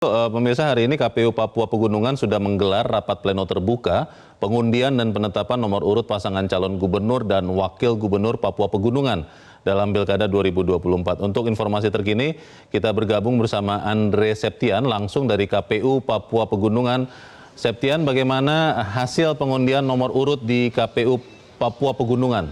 Pemirsa, hari ini KPU Papua Pegunungan sudah menggelar rapat pleno terbuka pengundian dan penetapan nomor urut pasangan calon gubernur dan wakil gubernur Papua Pegunungan dalam Pilkada 2024. Untuk informasi terkini, kita bergabung bersama Andre Septian langsung dari KPU Papua Pegunungan. Septian, bagaimana hasil pengundian nomor urut di KPU Papua Pegunungan?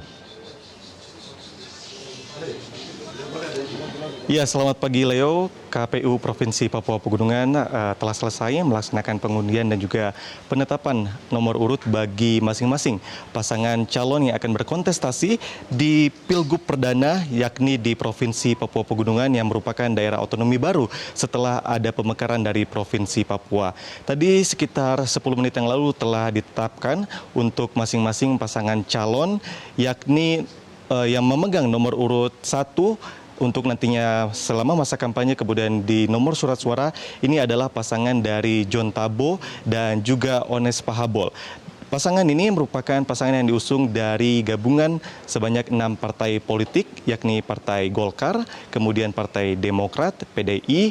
Ya, selamat pagi Leo. KPU Provinsi Papua Pegunungan telah selesai melaksanakan pengundian dan juga penetapan nomor urut bagi masing-masing pasangan calon yang akan berkontestasi di Pilgub Perdana, yakni di Provinsi Papua Pegunungan yang merupakan daerah otonomi baru setelah ada pemekaran dari Provinsi Papua. Tadi sekitar 10 menit yang lalu telah ditetapkan untuk masing-masing pasangan calon, yakni yang memegang nomor urut 1 untuk nantinya selama masa kampanye, kemudian di nomor surat suara ini adalah pasangan dari John Tabo dan juga Ones Pahabol. Pasangan ini merupakan pasangan yang diusung dari gabungan sebanyak 6 partai politik, yakni Partai Golkar, kemudian Partai Demokrat, PDI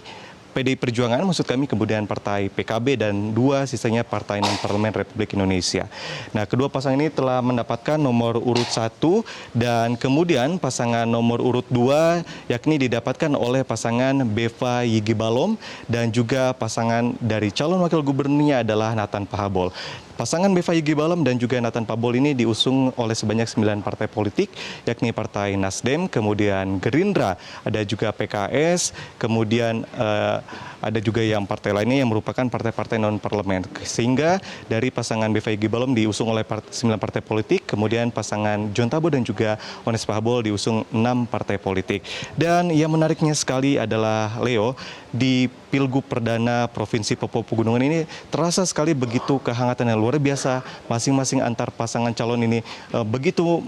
Perjuangan maksud kami, kemudian Partai PKB, dan 2 sisanya Partai Non-Parlemen Republik Indonesia. Nah, kedua pasangan ini telah mendapatkan nomor urut 1 dan kemudian pasangan nomor urut 2 yakni didapatkan oleh pasangan Beva Yigibalom dan juga pasangan dari calon wakil gubernurnya adalah Nathan Pahabol. Pasangan Beva Yigibalom dan juga Nathan Pahabol ini diusung oleh sebanyak 9 partai politik, yakni Partai Nasdem, kemudian Gerindra, ada juga PKS, kemudian ada juga yang partai lainnya yang merupakan partai-partai non-parlemen. Sehingga dari pasangan Beva Yigibalom diusung oleh 9 partai politik, kemudian pasangan John Tabo dan juga Ones Pahabol diusung 6 partai politik. Dan yang menariknya sekali adalah Leo, di Pilgub Perdana Provinsi Papua Pegunungan ini terasa sekali begitu kehangatan yang luar biasa. Masing-masing antar pasangan calon ini begitu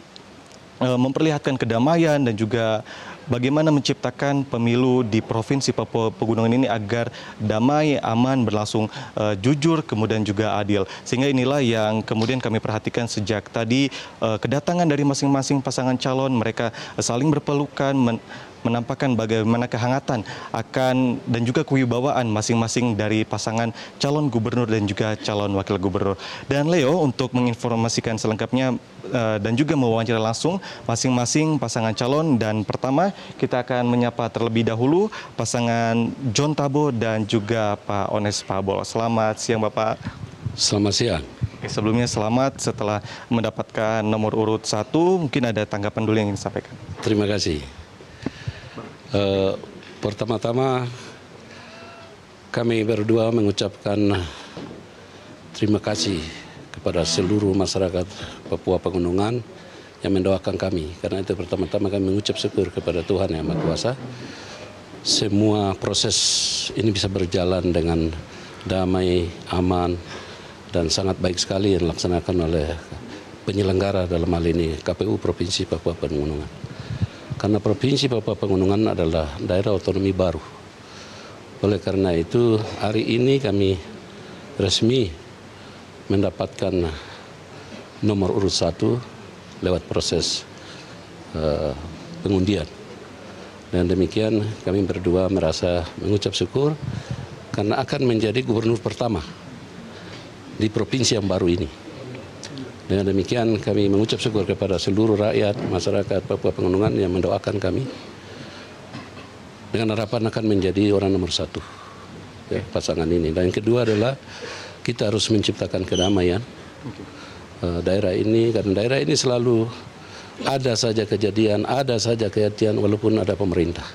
memperlihatkan kedamaian dan juga bagaimana menciptakan pemilu di Provinsi Papua Pegunungan ini agar damai, aman, berlangsung jujur, kemudian juga adil. Sehingga inilah yang kemudian kami perhatikan sejak tadi, kedatangan dari masing-masing pasangan calon, mereka saling berpelukan, menampakkan bagaimana kehangatan akan dan juga kewibawaan masing-masing dari pasangan calon gubernur dan juga calon wakil gubernur. Dan Leo, untuk menginformasikan selengkapnya dan juga mewawancara langsung masing-masing pasangan calon, dan pertama kita akan menyapa terlebih dahulu pasangan John Tabo dan juga Pak Ones Pahabol. Selamat siang Bapak. Selamat siang. Sebelumnya selamat setelah mendapatkan nomor urut 1, mungkin ada tanggapan dulu yang ingin disampaikan. Terima kasih. Pertama-tama kami berdua mengucapkan terima kasih kepada seluruh masyarakat Papua Pegunungan yang mendoakan kami. Karena itu pertama-tama kami mengucap syukur kepada Tuhan Yang Maha Kuasa. Semua proses ini bisa berjalan dengan damai, aman, dan sangat baik sekali yang dilaksanakan oleh penyelenggara dalam hal ini KPU Provinsi Papua Pegunungan. Karena Provinsi Papua Pegunungan adalah daerah otonomi baru. Oleh karena itu, hari ini kami resmi mendapatkan nomor urut 1 lewat proses pengundian. Dan demikian kami berdua merasa mengucap syukur karena akan menjadi gubernur pertama di provinsi yang baru ini. Dengan demikian kami mengucap syukur kepada seluruh rakyat, masyarakat Papua Pegunungan yang mendoakan kami dengan harapan akan menjadi orang nomor 1 ya, pasangan ini. Dan yang kedua adalah kita harus menciptakan kedamaian daerah ini, karena daerah ini selalu ada saja kejadian, ada saja kejadian walaupun ada pemerintah.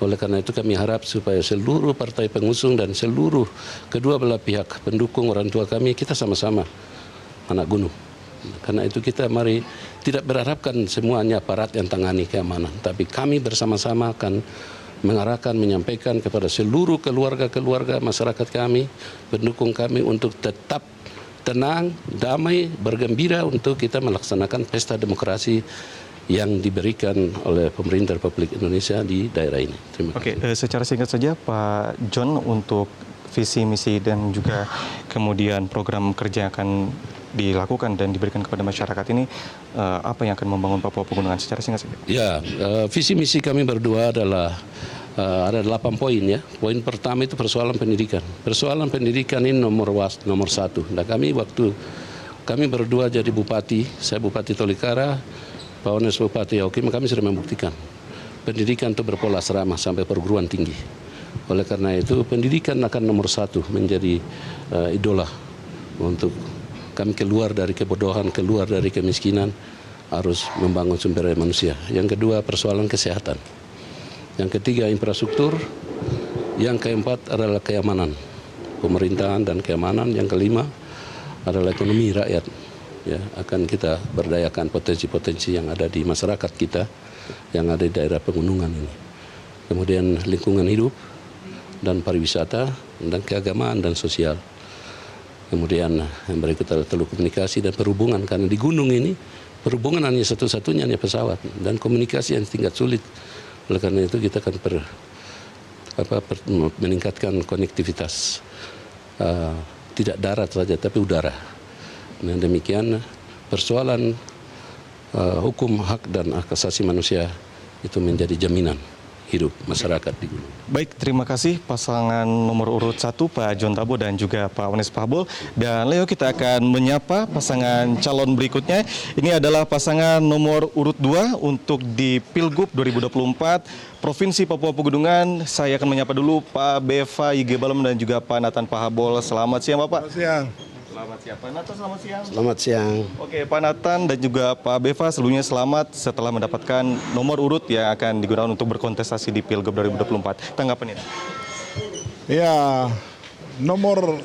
Oleh karena itu kami harap supaya seluruh partai pengusung dan seluruh kedua belah pihak pendukung orang tua kami, kita sama-sama anak gunung. Karena itu kita mari tidak berharapkan semuanya aparat yang tangani keamanan, tapi kami bersama-sama akan mengarahkan, menyampaikan kepada seluruh keluarga-keluarga masyarakat kami, pendukung kami untuk tetap tenang, damai, bergembira untuk kita melaksanakan pesta demokrasi yang diberikan oleh pemerintah Republik Indonesia di daerah ini. Terima kasih. Oke, secara singkat saja Pak John, untuk visi, misi, dan juga kemudian program kerja yang akan dilakukan dan diberikan kepada masyarakat ini, apa yang akan membangun Papua Pegunungan secara singkat saja? Ya, visi misi kami berdua adalah ada 8 poin ya. Poin pertama itu persoalan pendidikan. Persoalan pendidikan ini nomor satu. Nah kami berdua jadi bupati, saya Bupati Tolikara, Pak Ones Bupati Yaokim, kami sudah membuktikan pendidikan itu berpola asrama sampai perguruan tinggi. Oleh karena itu pendidikan akan nomor satu menjadi idola untuk kami keluar dari kebodohan, keluar dari kemiskinan, harus membangun sumber daya manusia. Yang kedua persoalan kesehatan. Yang ketiga infrastruktur. Yang keempat adalah keamanan, pemerintahan dan keamanan. Yang kelima adalah ekonomi rakyat. Ya, akan kita berdayakan potensi-potensi yang ada di masyarakat kita, yang ada di daerah pegunungan ini. Kemudian lingkungan hidup dan pariwisata dan keagamaan dan sosial. Kemudian yang berikut adalah telekomunikasi dan perhubungan, karena di gunung ini perhubungan hanya satu-satunya hanya pesawat dan komunikasi yang tingkat sulit. Oleh karena itu kita akan meningkatkan konektivitas tidak darat saja tapi udara. Nah, demikian persoalan hukum hak dan hak asasi manusia itu menjadi jaminan hidup masyarakat di gunung. Baik, terima kasih pasangan nomor urut 1 Pak John Tabo dan juga Pak Ones Pahabol. Dan Leo, kita akan menyapa pasangan calon berikutnya. Ini adalah pasangan nomor urut 2 untuk di Pilgub 2024 Provinsi Papua Pegunungan. Saya akan menyapa dulu Pak Beva Yige Balem dan juga Pak Nathan Pahabol. Selamat siang Bapak. Selamat siang. Selamat siang Pak Nathan, selamat siang. Selamat siang. Oke, Pak Nathan dan juga Pak Beva, sebelumnya selamat setelah mendapatkan nomor urut yang akan digunakan untuk berkontestasi di Pilgub 2024. Tanggapan ini? Ya, nomor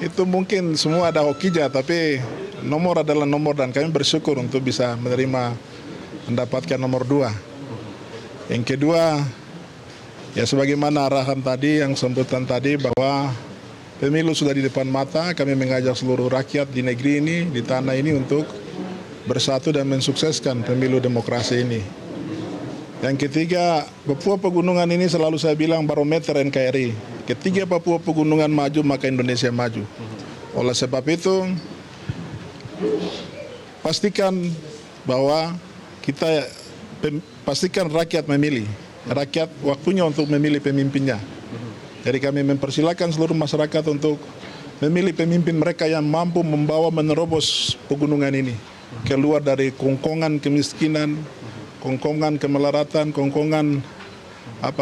itu mungkin semua ada hokinya, tapi nomor adalah nomor dan kami bersyukur untuk bisa mendapatkan nomor 2. Yang kedua, ya sebagaimana arahan tadi, yang sambutan tadi bahwa pemilu sudah di depan mata, kami mengajak seluruh rakyat di negeri ini, di tanah ini untuk bersatu dan mensukseskan pemilu demokrasi ini. Yang ketiga, Papua Pegunungan ini selalu saya bilang barometer NKRI. Ketika Papua Pegunungan maju, maka Indonesia maju. Oleh sebab itu, pastikan bahwa pastikan rakyat memilih. Rakyat waktunya untuk memilih pemimpinnya. Jadi kami mempersilakan seluruh masyarakat untuk memilih pemimpin mereka yang mampu membawa menerobos pegunungan ini. Keluar dari kongkongan kemiskinan, kongkongan kemelaratan, kongkongan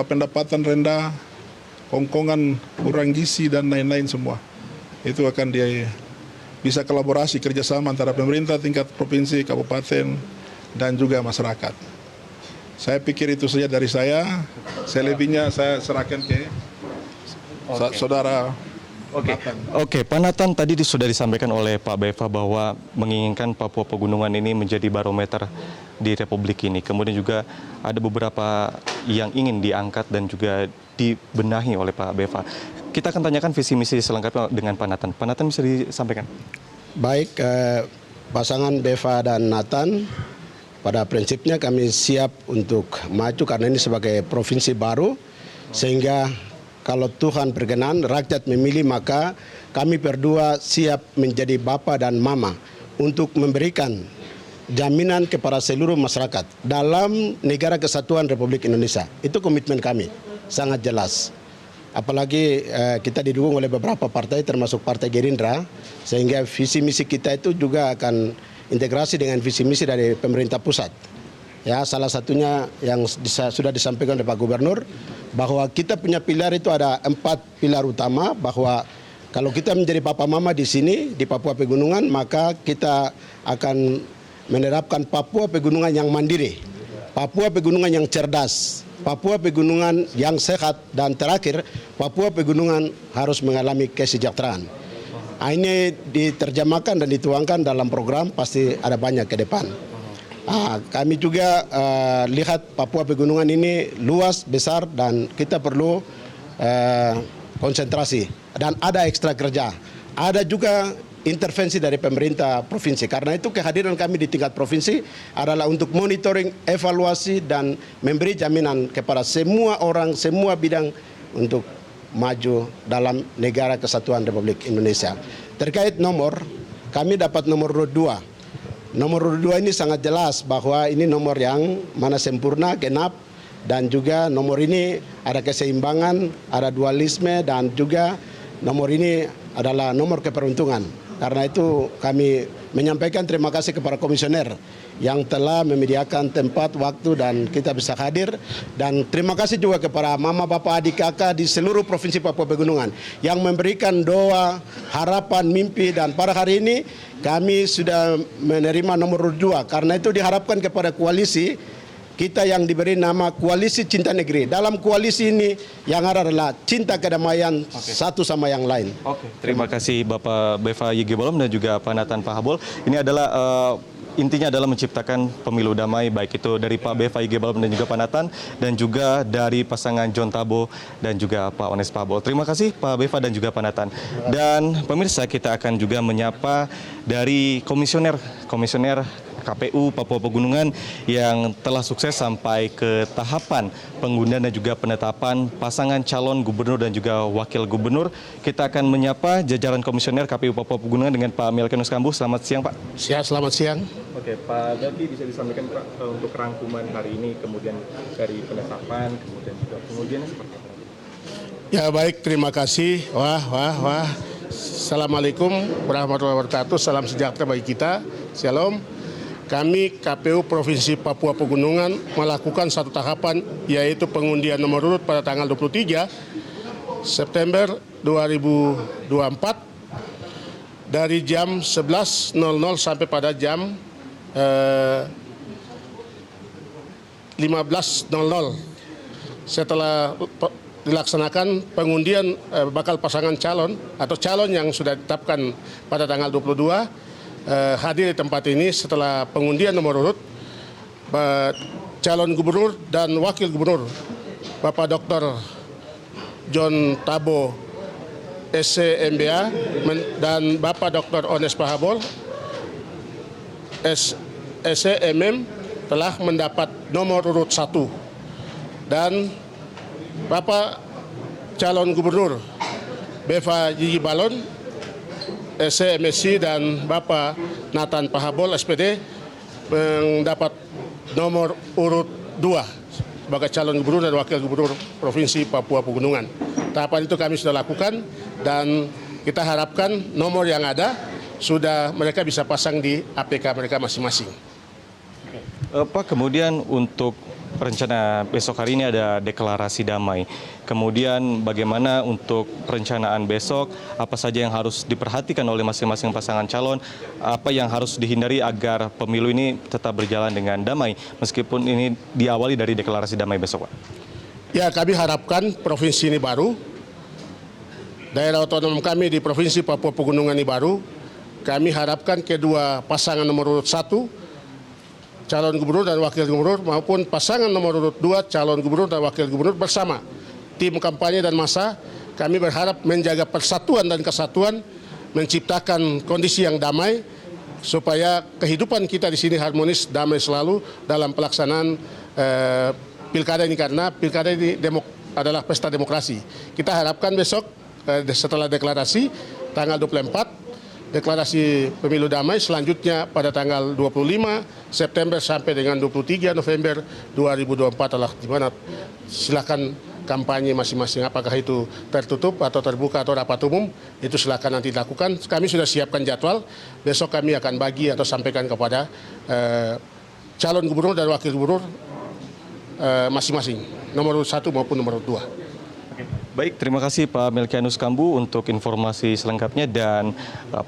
pendapatan rendah, kongkongan kurang gizi dan lain-lain semua. Itu akan bisa kolaborasi kerjasama antara pemerintah tingkat provinsi, kabupaten, dan juga masyarakat. Saya pikir itu saja dari saya. Selebihnya saya serahkan ke Saudara. Oke, Pak Nathan, tadi sudah disampaikan oleh Pak Beva bahwa menginginkan Papua Pegunungan ini menjadi barometer di Republik ini. Kemudian juga ada beberapa yang ingin diangkat dan juga dibenahi oleh Pak Beva. Kita akan tanyakan visi misi selengkapnya dengan Pak Nathan. Pak Nathan bisa disampaikan? Baik, pasangan Beva dan Nathan, pada prinsipnya kami siap untuk maju karena ini sebagai provinsi baru, sehingga kalau Tuhan berkenan, rakyat memilih, maka kami berdua siap menjadi bapa dan mama untuk memberikan jaminan kepada seluruh masyarakat dalam negara kesatuan Republik Indonesia. Itu komitmen kami, sangat jelas. Apalagi kita didukung oleh beberapa partai termasuk Partai Gerindra, sehingga visi misi kita itu juga akan integrasi dengan visi misi dari pemerintah pusat. Ya, salah satunya yang sudah disampaikan oleh Pak Gubernur, bahwa kita punya pilar itu ada 4 pilar utama, bahwa kalau kita menjadi papa mama di sini, di Papua Pegunungan, maka kita akan menerapkan Papua Pegunungan yang mandiri, Papua Pegunungan yang cerdas, Papua Pegunungan yang sehat, dan terakhir, Papua Pegunungan harus mengalami kesejahteraan. Ini diterjemahkan dan dituangkan dalam program, pasti ada banyak ke depan. Kami juga lihat Papua Pegunungan ini luas, besar, dan kita perlu konsentrasi. Dan ada ekstra kerja. Ada juga intervensi dari pemerintah provinsi. Karena itu kehadiran kami di tingkat provinsi adalah untuk monitoring, evaluasi, dan memberi jaminan kepada semua orang, semua bidang untuk maju dalam negara kesatuan Republik Indonesia. Terkait nomor, kami dapat nomor 2. Nomor 2 ini sangat jelas bahwa ini nomor yang mana sempurna, genap, dan juga nomor ini ada keseimbangan, ada dualisme, dan juga nomor ini adalah nomor keberuntungan. Karena itu kami menyampaikan terima kasih kepada komisioner yang telah menyediakan tempat, waktu, dan kita bisa hadir. Dan terima kasih juga kepada mama, bapak, adik, kakak di seluruh Provinsi Papua Pegunungan yang memberikan doa, harapan, mimpi, dan pada hari ini kami sudah menerima nomor 2. Karena itu diharapkan kepada koalisi kita yang diberi nama Koalisi Cinta Negeri. Dalam koalisi ini yang ada adalah cinta kedamaian satu sama yang lain. Terima kasih Bapak Beva Yigibalom dan juga Pak Nathan Pahabol. Ini adalah intinya adalah menciptakan pemilu damai, baik itu dari Pak Beva Yigibalom dan juga Pak Nathan, dan juga dari pasangan John Tabo dan juga Pak Ones Pahabol. Terima kasih Pak Beva dan juga Pak Nathan. Dan pemirsa, kita akan juga menyapa dari komisioner KPU Papua Pegunungan yang telah sukses sampai ke tahapan pengundian dan juga penetapan pasangan calon gubernur dan juga wakil gubernur. Kita akan menyapa jajaran komisioner KPU Papua Pegunungan dengan Pak Melkianus Kambu. Selamat siang, Pak. Selamat siang. Oke, Pak Melki, bisa disampaikan Pak untuk rangkuman hari ini, kemudian dari penetapan, kemudian juga pengundiannya seperti apa? Ya baik, terima kasih. Assalamualaikum warahmatullahi wabarakatuh. Salam sejahtera bagi kita. Shalom. Kami KPU Provinsi Papua Pegunungan melakukan satu tahapan, yaitu pengundian nomor urut pada tanggal 23 September 2024 dari jam 11.00 sampai pada jam 15.00. Setelah dilaksanakan pengundian bakal pasangan calon atau calon yang sudah ditetapkan pada tanggal 22 hadir di tempat ini setelah pengundian nomor urut calon gubernur dan wakil gubernur Bapak Dr. John Tabo SC MBA dan Bapak Dr. Ones Pahabol SC MM telah mendapat nomor urut 1 dan Bapak calon gubernur Beva Yigibalom SC MSC dan Bapak Nathan Pahabol SPD mendapat nomor urut 2 sebagai calon gubernur dan wakil gubernur Provinsi Papua Pegunungan. Tahapan itu kami sudah lakukan dan kita harapkan nomor yang ada sudah mereka bisa pasang di APK mereka masing-masing. Pak, kemudian untuk rencana besok hari ini ada deklarasi damai. Kemudian bagaimana untuk perencanaan besok, apa saja yang harus diperhatikan oleh masing-masing pasangan calon, apa yang harus dihindari agar pemilu ini tetap berjalan dengan damai, meskipun ini diawali dari deklarasi damai besok, Pak? Ya, kami harapkan provinsi ini baru, daerah otonom kami di Provinsi Papua Pegunungan ini baru, kami harapkan kedua pasangan nomor urut 1, calon gubernur dan wakil gubernur maupun pasangan nomor urut 2 calon gubernur dan wakil gubernur bersama tim kampanye dan massa, kami berharap menjaga persatuan dan kesatuan, menciptakan kondisi yang damai supaya kehidupan kita di sini harmonis, damai selalu dalam pelaksanaan pilkada ini, karena pilkada ini adalah pesta demokrasi. Kita harapkan besok setelah deklarasi tanggal 24 deklarasi pemilu damai, selanjutnya pada tanggal 25 September sampai dengan 23 November 2024 adalah di mana silakan kampanye masing-masing, apakah itu tertutup atau terbuka atau rapat umum, itu silakan nanti dilakukan. Kami sudah siapkan jadwal, besok kami akan bagi atau sampaikan kepada calon gubernur dan wakil gubernur masing-masing, nomor 1 maupun nomor 2. Baik, terima kasih Pak Melkianus Kambu untuk informasi selengkapnya, dan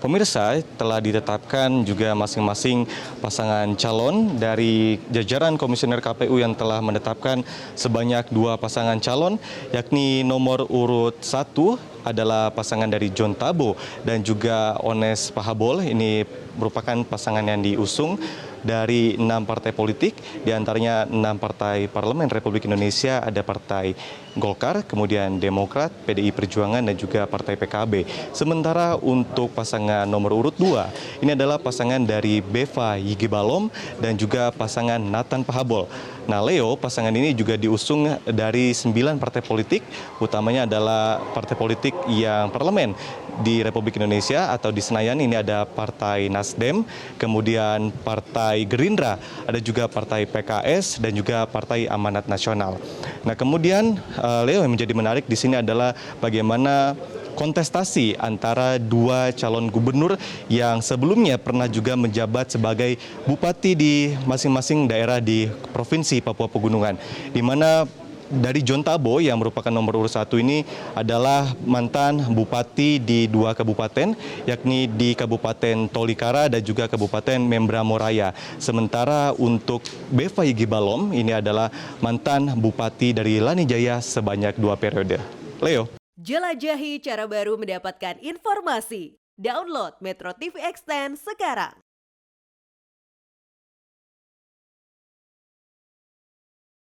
pemirsa, telah ditetapkan juga masing-masing pasangan calon dari jajaran komisioner KPU yang telah menetapkan sebanyak 2 pasangan calon, yakni nomor urut 1 adalah pasangan dari John Tabo dan juga Ones Pahabol. Ini merupakan pasangan yang diusung dari 6 partai politik, diantaranya 6 partai parlemen Republik Indonesia, ada Partai Golkar, kemudian Demokrat, PDI Perjuangan, dan juga Partai PKB. Sementara untuk pasangan nomor urut 2, ini adalah pasangan dari Beva Yigibalom dan juga pasangan Nathan Pahabol. Nah, Leo, pasangan ini juga diusung dari 9 partai politik, utamanya adalah partai politik yang parlemen di Republik Indonesia atau di Senayan. Ini ada Partai Nasdem, kemudian Partai Gerindra, ada juga Partai PKS dan juga Partai Amanat Nasional. Nah, kemudian Leo, yang menjadi menarik di sini adalah bagaimana kontestasi antara dua calon gubernur yang sebelumnya pernah juga menjabat sebagai bupati di masing-masing daerah di Provinsi Papua Pegunungan, di mana dari John Tabo yang merupakan nomor urut 1 ini adalah mantan bupati di 2 kabupaten, yakni di Kabupaten Tolikara dan juga Kabupaten Membramo Raya. Sementara untuk Beva Yigi Balom ini adalah mantan bupati dari Lanijaya sebanyak 2 periode. Leo. Jelajahi cara baru mendapatkan informasi. Download Metro TV Extend sekarang.